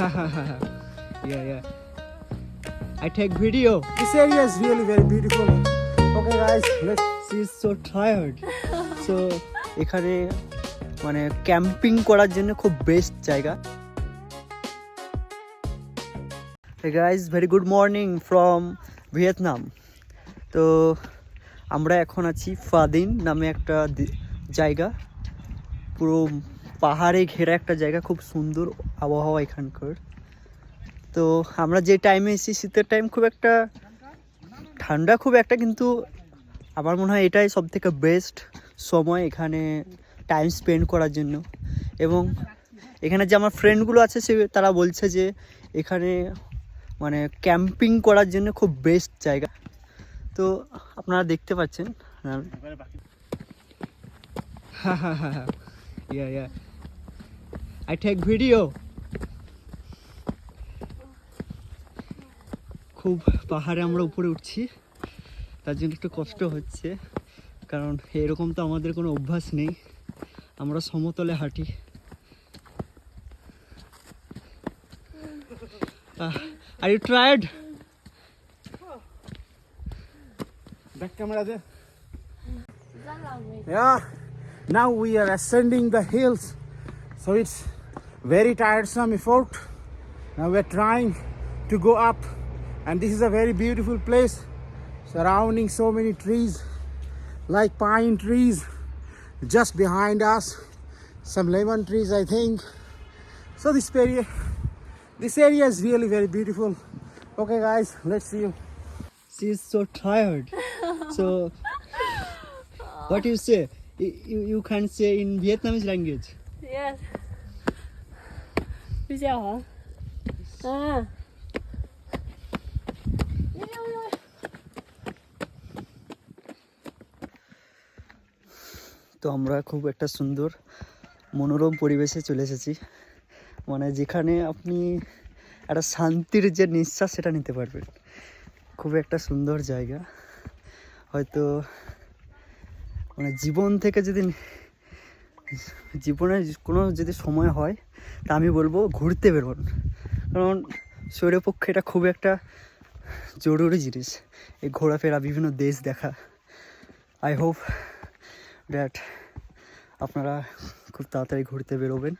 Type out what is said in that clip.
Yeah. I take video. This area is really very beautiful. Okay guys, She is so tired. So এখানে মানে camping করার জন্য খুব best জায়গা। Hey guys, very good morning from Vietnam. তো আমরা এখন আছি ফাদিন নামে একটা জায়গা, পুরো পাহাড়ে ঘেরা একটা জায়গা, খুব সুন্দর আবহাওয়া এখানকার। তো আমরা যে টাইমে এসেছি শীতের টাইম, খুব একটা ঠান্ডা খুব একটা, কিন্তু আমার মনে হয় এটাই সব থেকে বেস্ট সময় এখানে টাইম স্পেন্ড করার জন্য। এবং এখানে যে আমার ফ্রেন্ডগুলো আছে তারা বলছে যে এখানে মানে ক্যাম্পিং করার জন্য খুব বেস্ট জায়গা। তো আপনারা দেখতে পাচ্ছেন। Yeah. I take video. খুব পাহাড়ে আমরা উপরে উঠছি, তার জন্য একটু কষ্ট হচ্ছে, কারণ এরকম তো আমাদের কোনো অভ্যাস নেই, আমরা সমতলে হাঁটি। Are you tired? back camera there. Yeah, now we are ascending the hills, so it's very tiresome effort. Now we're trying to go up, and this is a very beautiful place surrounding so many trees like pine trees. Just behind us some lemon trees, I think. So this area is really very beautiful. Okay guys, let's see you. She is so tired. So what you say? You can say in Vietnamese language. Yes. Bây giờ hả? তো আমরা খুব একটা সুন্দর মনোরম পরিবেশে চলে এসেছি, মানে যেখানে আপনি একটা শান্তির যে নিঃশ্বাস সেটা নিতে পারবেন। খুব একটা সুন্দর জায়গা। হয়তো মানে জীবন থেকে যদি জীবনের কোনো যদি সময় হয় তা আমি বলবো ঘুরতে বেরোন, কারণ শরীরের পক্ষে এটা খুব একটা জরুরি জিনিস, এই ঘোরাফেরা, বিভিন্ন দেশ দেখা। আই হোপ দ্যাট আপনারা খুব তাড়াতাড়ি ঘুরতে বেরোবেন।